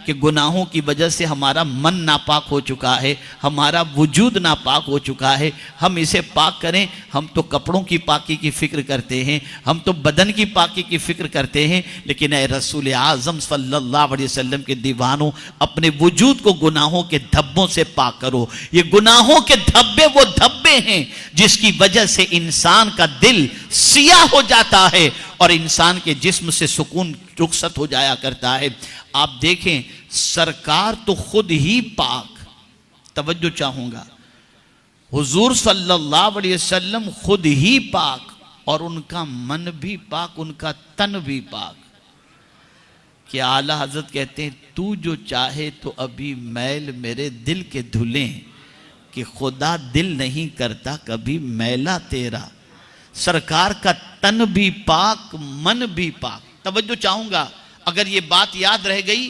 कि गुनाहों की वजह से हमारा मन नापाक हो चुका है, हमारा वजूद नापाक हो चुका है, हम इसे पाक करें। हम तो कपड़ों की पाकी की फ़िक्र करते हैं, हम तो बदन की पाकी की फ़िक्र करते हैं, लेकिन ए रसूल आज़म सल्लल्लाहु अलैहि वसल्लम के दीवानों, अपने वजूद को गुनाहों के धब्बों से पाक करो। ये गुनाहों के धब्बे वो धब्बे हैं जिसकी वजह से इंसान का दिल सियाह हो जाता है और इंसान के जिस्म से सुकून रुखसत हो जाया करता है। आप देखें, सरकार तो खुद ही पाक, तवज्जो चाहूंगा, हुजूर सल्लल्लाहु अलैहि वसल्लम खुद ही पाक और उनका मन भी पाक, उनका तन भी पाक। कि आला हजरत कहते हैं, तू जो चाहे तो अभी मैल मेरे दिल के धुलें, कि खुदा दिल नहीं करता कभी मैला तेरा। सरकार का तन भी पाक, मन भी पाक। तवज्जो चाहूंगा, अगर ये बात याद रह गई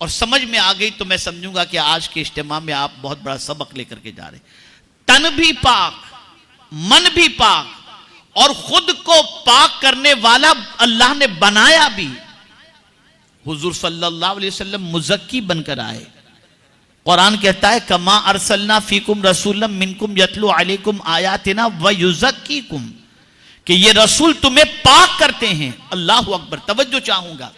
और समझ में आ गई तो मैं समझूंगा कि आज के इज्तिमा में आप बहुत बड़ा सबक लेकर के जा रहे। तन भी पाक, मन भी पाक और खुद को पाक करने वाला अल्लाह ने बनाया भी। हुजूर सल्लल्लाहु अलैहि वसल्लम मुज़क्की बनकर आए। कुरान कहता है, कमा अरसलना फीकुम रसूलम मिनकुम यतलु अलैकुम आयातिना व युज़क्कीकुम, कि ये रसूल तुम्हें पाक करते हैं। अल्लाहु अकबर। तवज्जो चाहूंगा,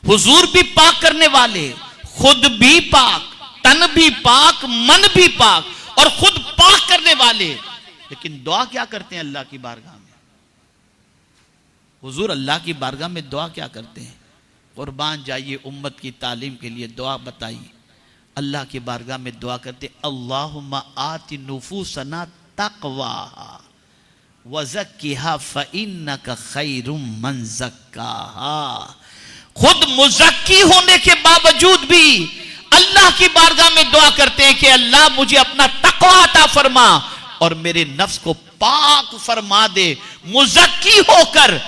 हुजूर भी पाक करने वाले, खुद भी पाक, तन भी पाक, मन भी पाक और खुद पाक करने वाले। लेकिन दुआ क्या करते हैं अल्लाह की बारगाह में? हुजूर अल्लाह की बारगाह में दुआ क्या करते हैं? कुर्बान जाइए, उम्मत की तालीम के लिए दुआ बताइए। अल्लाह की बारगाह में दुआ करते, अल्लाहुम्मा आति नुफूसना तक़वाहा वज़क्किहा फ़इन्नका खैरुम मन ज़क्काहा। खुद मुज़क्की होने के बावजूद भी अल्लाह की बारगाह में दुआ करते हैं कि अल्लाह मुझे अपना तक़वा अता फरमा और मेरे नफ्स को पाक फरमा दे। मुज़क्की होकर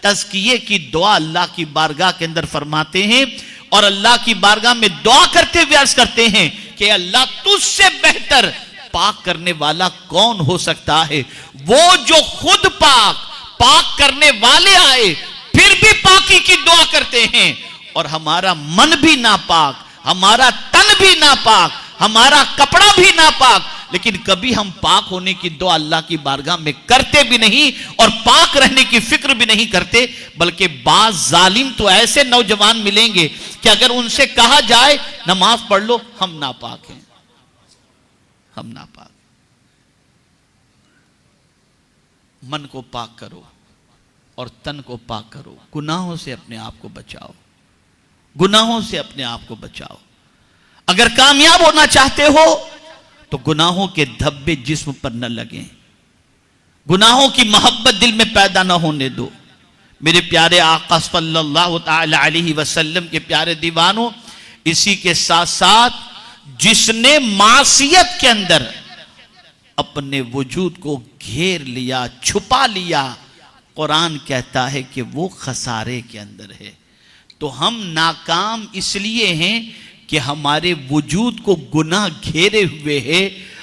तज़किये की दुआ अल्लाह की बारगाह के अंदर फरमाते हैं और अल्लाह की बारगाह में दुआ करते हुए अर्ज करते हैं कि अल्लाह तुझसे बेहतर पाक करने वाला कौन हो सकता है? वो जो खुद पाक करने वाले आए फिर भी पाकी की दुआ करते हैं और हमारा मन भी नापाक, हमारा तन भी नापाक, हमारा कपड़ा भी नापाक, लेकिन कभी हम पाक होने की दुआ अल्लाह की बारगाह में करते भी नहीं और पाक रहने की फिक्र भी नहीं करते। बल्कि बाज जालिम तो ऐसे नौजवान मिलेंगे कि अगर उनसे कहा जाए नमाज पढ़ लो, हम नापाक हैं, हम नापाक। मन को पाक करो और तन को पाक करो। गुनाहों से अपने आप को बचाओ, गुनाहों से अपने आप को बचाओ। अगर कामयाब होना चाहते हो तो गुनाहों के धब्बे जिस्म पर न लगें, गुनाहों की मोहब्बत दिल में पैदा न होने दो। मेरे प्यारे आका सल्लल्लाहु ताला अलैहि वसल्लम के प्यारे दीवानों, इसी के साथ साथ जिसने मासियत के अंदर अपने वजूद को घेर लिया, छुपा लिया, कुरान कहता है कि वो खसारे के अंदर है। तो हम नाकाम इसलिए हैं कि हमारे वजूद को गुनाह घेरे हुए है।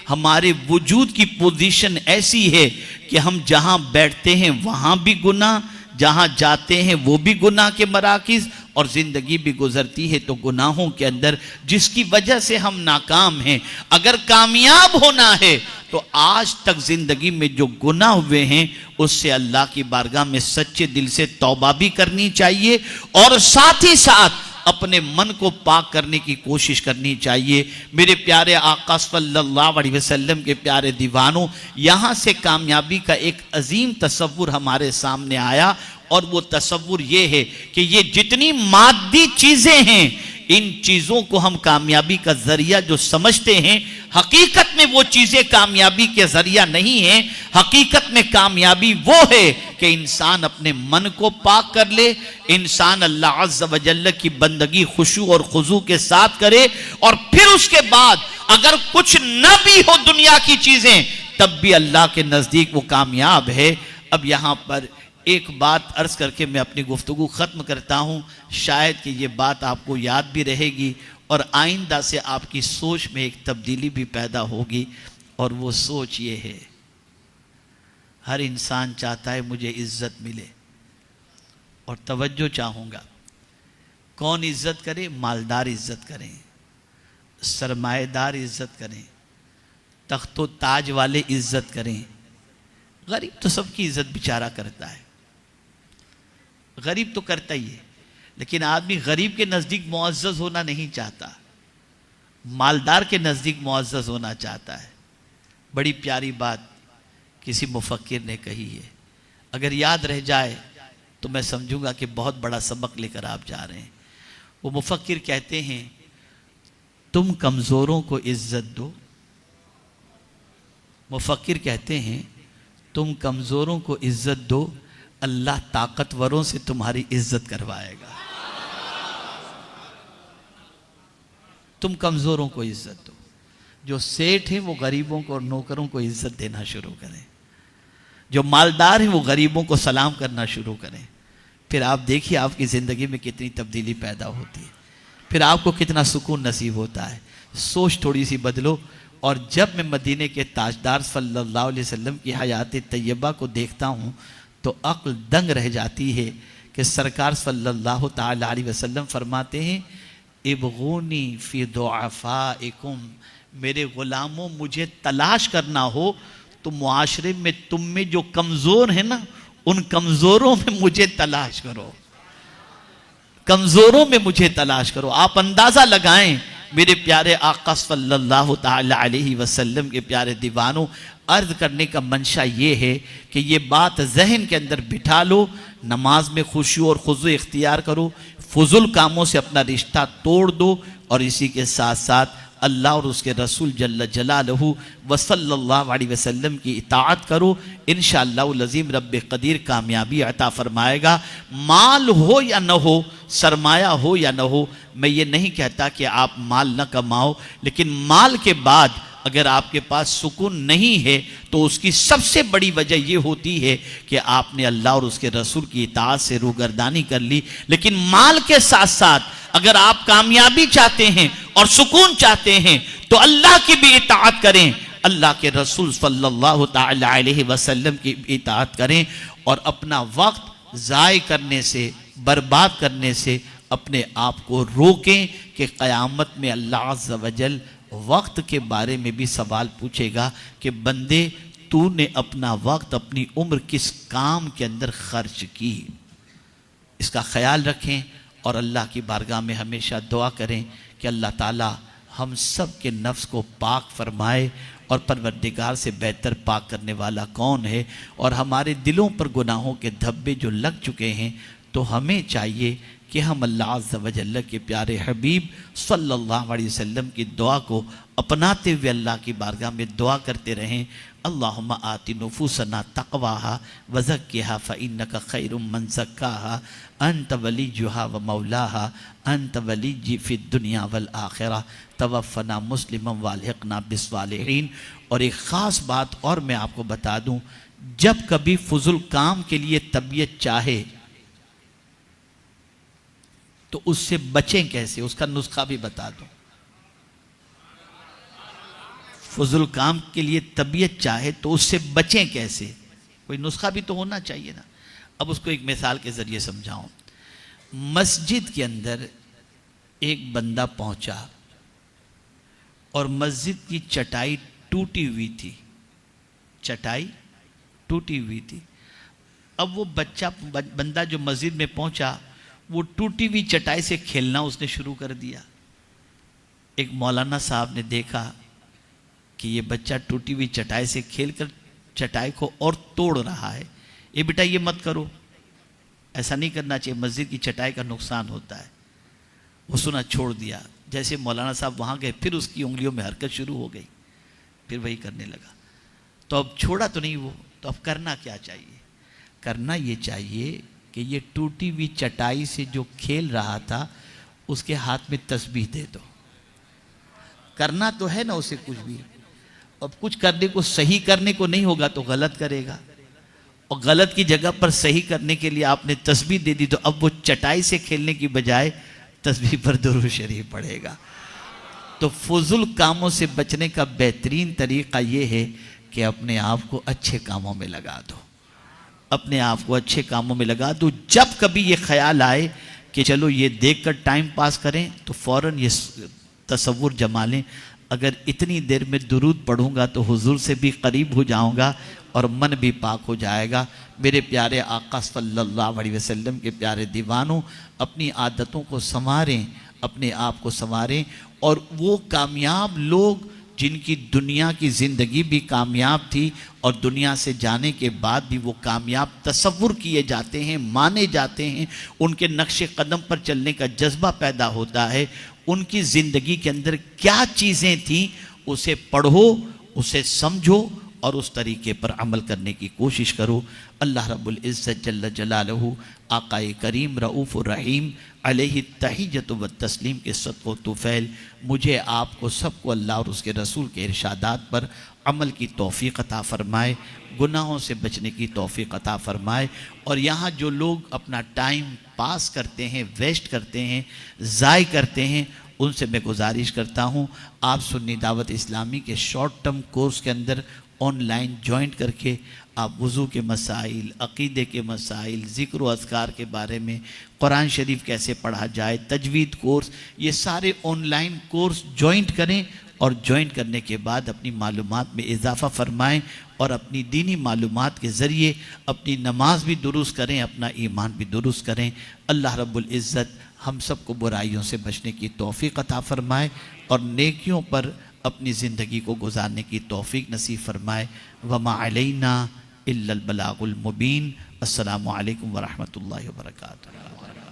हमारे वजूद की पोजीशन ऐसी है कि हम जहां बैठते हैं वहां भी गुनाह, जहां जाते हैं वो भी गुनाह के मराकिज और जिंदगी भी गुजरती है तो गुनाहों के अंदर, जिसकी वजह से हम नाकाम हैं। अगर कामयाब होना है तो आज तक जिंदगी में जो गुनाह हुए हैं उससे अल्लाह की बारगाह में सच्चे दिल से तौबा भी करनी चाहिए और साथ ही साथ अपने मन को पाक करने की कोशिश करनी चाहिए। मेरे प्यारे आका सल्लल्लाहु अलैहि वसल्लम के प्यारे दीवानों, यहाँ से कामयाबी का एक अजीम तसव्वुर हमारे सामने आया और वो तसव्वुर ये है कि ये जितनी मादी चीज़ें हैं, इन चीज़ों को हम कामयाबी का जरिया जो समझते हैं, हकीकत में वो चीज़ें कामयाबी के जरिया नहीं है। हकीकत में कामयाबी वो है कि इंसान अपने मन को पाक कर ले, इंसान अल्लाह अज़्ज़ व जल्ल की बंदगी खुशू और खुजू के साथ करे और फिर उसके बाद अगर कुछ न भी हो दुनिया की चीज़ें, तब भी अल्लाह के नज़दीक वो कामयाब है। अब यहाँ पर एक बात अर्ज करके मैं अपनी गुफ्तगू ख़त्म करता हूँ। शायद कि ये बात आपको याद भी रहेगी और आइंदा से आपकी सोच में एक तब्दीली भी पैदा होगी और वो सोच ये है, हर इंसान चाहता है मुझे इज्जत मिले। और तवज्जो चाहूँगा, कौन इज्जत करे? मालदार इज्जत करें, सरमाएदार इज्जत करें, तख्तो ताज वाले इज्जत करें। गरीब तो सबकी इज्जत बेचारा करता है, गरीब तो करता ही है, लेकिन आदमी गरीब के नज़दीक मुअज़्ज़ज़ होना नहीं चाहता, मालदार के नज़दीक मुअज़्ज़ज़ होना चाहता है। बड़ी प्यारी बात किसी मुफक्किर ने कही है, अगर याद रह जाए तो मैं समझूंगा कि बहुत बड़ा सबक लेकर आप जा रहे हैं। वो मुफक्किर कहते हैं, तुम कमज़ोरों को इज्जत दो। मुफक्किर कहते हैं, तुम कमज़ोरों को इज्जत दो, अल्लाह ताकतवरों से तुम्हारी इज्जत करवाएगा। तुम कमज़ोरों को इज्जत दो। जो सेठ हैं वो गरीबों को और नौकरों को इज्जत देना शुरू करें, जो मालदार हैं वो गरीबों को सलाम करना शुरू करें। फिर आप देखिए आपकी ज़िंदगी में कितनी तब्दीली पैदा होती है, फिर आपको कितना सुकून नसीब होता है। सोच थोड़ी सी बदलो। और जब मैं मदीने के ताजदार सल्लल्लाहु अलैहि वसल्लम की हयात तैयबा को देखता हूँ तो अक्ल दंग रह जाती है कि सरकार सल्लल्लाहु ताला अलैहि वसल्लम फरमाते हैं, इबगूनी फी दुआफाइकुम, मेरे ग़ुलामों मुझे तलाश करना हो तो मुआशरे में तुम में जो कमज़ोर है ना, उन कमज़ोरों में मुझे तलाश करो, कमज़ोरों में मुझे तलाश करो। आप अंदाज़ा लगाएं मेरे प्यारे आका सल्लल्लाहु ताला अलैहि वसल्लम के प्यारे दीवानों, अर्ज करने का मंशा ये है कि ये बात जहन के अंदर बिठा लो, नमाज में खुशी और खुजू इख्तियार करो, फुजुल कामों से अपना रिश्ता तोड़ दो और इसी के साथ साथ अल्लाह और उसके रसूल जल्ल जलालहू व सल्लल्लाहु अलैहि वसल्लम की इताअत करो। इंशाअल्लाह लज़ीम रब्बे क़दीर कामयाबी अता फरमाएगा। माल हो या न हो, सरमाया हो या न हो, मैं ये नहीं कहता कि आप माल न कमाओ, लेकिन माल के बाद अगर आपके पास सुकून नहीं है तो उसकी सबसे बड़ी वजह यह होती है कि आपने अल्लाह और उसके रसूल की इताअत से रूगर्दानी कर ली। लेकिन माल के साथ साथ अगर आप कामयाबी चाहते हैं और सुकून चाहते हैं तो अल्लाह की भी इताअत करें, अल्लाह के रसूल सल्लल्लाहु ताला अलैहि वसल्लम की इताअत करें और अपना वक्त ज़ाय करने से, बर्बाद करने से अपने आप को रोकें कि क़यामत में अल्लाह अज़्ज़ व जल वक्त के बारे में भी सवाल पूछेगा कि बंदे तूने अपना वक्त, अपनी उम्र किस काम के अंदर खर्च की। इसका ख्याल रखें और अल्लाह की बारगाह में हमेशा दुआ करें कि अल्लाह ताला हम सब के नफ्स को पाक फरमाए और परवरदिगार से बेहतर पाक करने वाला कौन है। और हमारे दिलों पर गुनाहों के धब्बे जो लग चुके हैं तो हमें चाहिए कि हम अल्लाह अज़्ज़ व जल्ल के प्यारे हबीब सल्लल्लाहु अलैहि वसल्लम की दुआ को अपनाते हुए अल्लाह की बारगाह में दुआ करते रहें। अल्लाहुम्मा आति नुफूसना तक़वाहा व ज़क्किहा फ़इन्नका खैरुम मन ज़क्काहा अंत वलियुहा व मौलाहा अंत वलिय्यी फ़िद दुनिया वल आखिरा तवफ़्फ़ना मुस्लिमन व अलहिक़ना बिस्सालिहीन। और एक ख़ास बात और मैं आपको बता दूँ, जब कभी फुज़ुल काम के लिए तबीयत चाहे तो उससे बचें कैसे, उसका नुस्खा भी बता दूं। फुजुल काम के लिए तबीयत चाहे तो उससे बचें कैसे, कोई नुस्खा भी तो होना चाहिए ना। अब उसको एक मिसाल के ज़रिए समझाऊं। मस्जिद के अंदर एक बंदा पहुंचा और मस्जिद की चटाई टूटी हुई थी, चटाई टूटी हुई थी। अब वो बंदा जो मस्जिद में पहुंचा वो टूटी हुई चटाई से खेलना उसने शुरू कर दिया। एक मौलाना साहब ने देखा कि ये बच्चा टूटी हुई चटाई से खेलकर चटाई को और तोड़ रहा है। ये बेटा ये मत करो, ऐसा नहीं करना चाहिए, मस्जिद की चटाई का नुकसान होता है। वो सुना, छोड़ दिया। जैसे मौलाना साहब वहाँ गए फिर उसकी उंगलियों में हरकत शुरू हो गई, फिर वही करने लगा। तो अब छोड़ा तो नहीं वो, तो अब करना क्या चाहिए? करना ये चाहिए कि ये टूटी हुई चटाई से जो खेल रहा था उसके हाथ में तस्बीह दे दो। करना तो है ना उसे कुछ भी, अब कुछ करने को सही करने को नहीं होगा तो गलत करेगा, और गलत की जगह पर सही करने के लिए आपने तस्बीह दे दी तो अब वो चटाई से खेलने की बजाय तस्बीह पर दुरूद शरीफ पढ़ेगा। तो फुजुल कामों से बचने का बेहतरीन तरीका ये है कि अपने आप को अच्छे कामों में लगा दो, अपने आप को अच्छे कामों में लगा दो। जब कभी ये ख्याल आए कि चलो ये देखकर टाइम पास करें, तो फ़ौरन ये तसव्वुर जमा लें, अगर इतनी देर में दुरूद पढ़ूंगा तो हुजूर से भी करीब हो जाऊंगा और मन भी पाक हो जाएगा। मेरे प्यारे आका सल्लल्लाहु अलैहि वसल्लम के प्यारे दीवानों, अपनी आदतों को संवारें, अपने आप को संवारें। और वो कामयाब लोग जिनकी दुनिया की ज़िंदगी भी कामयाब थी और दुनिया से जाने के बाद भी वो कामयाब तसव्वुर किए जाते हैं, माने जाते हैं, उनके नक्शे कदम पर चलने का जज्बा पैदा होता है। उनकी ज़िंदगी के अंदर क्या चीज़ें थीं, उसे पढ़ो, उसे समझो और उस तरीके पर अमल करने की कोशिश करो। अल्लाह रब्बुल इज़्ज़त जल्ल जलालहू आक़ाए करीम रऊफ़ रहीम अलैहि तहिय्यत व तस्लीम के सदक़ो तुफ़ैल मुझे आपको सबको अल्लाह और उसके रसूल के इरशादात पर अमल की तौफ़ीक़ अता फ़रमाए, गुनाहों से बचने की तौफ़ीक़ अता फ़रमाए। और यहाँ जो लोग अपना टाइम पास करते हैं, वेस्ट करते हैं, ज़ाय करते हैं, उनसे मैं गुजारिश करता हूँ आप सुन्नी दावत इस्लामी के शॉर्ट टर्म कोर्स के अंदर ऑनलाइन ज्वाइंट करके आप वज़ू के मसाइल, अक़ीदे के मसाइल, ज़िक्र व अज़कार के बारे में, कुरान शरीफ कैसे पढ़ा जाए, तजवीद कोर्स, ये सारे ऑनलाइन कोर्स ज्वाइंट करें और ज्वाइंट करने के बाद अपनी मालूमात में इजाफ़ा फ़रमाएँ और अपनी दीनी मालूमात के ज़रिए अपनी नमाज भी दुरुस्त करें, अपना ईमान भी दुरुस्त करें। अल्लाह रब्बुल इज़्ज़त हम सबको बुराइयों से बचने की तौफ़ीक़ अता फ़रमाए और नेकियों पर अपनी ज़िंदगी को गुजारने की तौफ़ीक़ नसीब फ़रमाए। वमा अलैना इल्लल बलागुल मुबीन। अस्सलामु अलैकुम व रहमतुल्लाहि व बरकातुहू।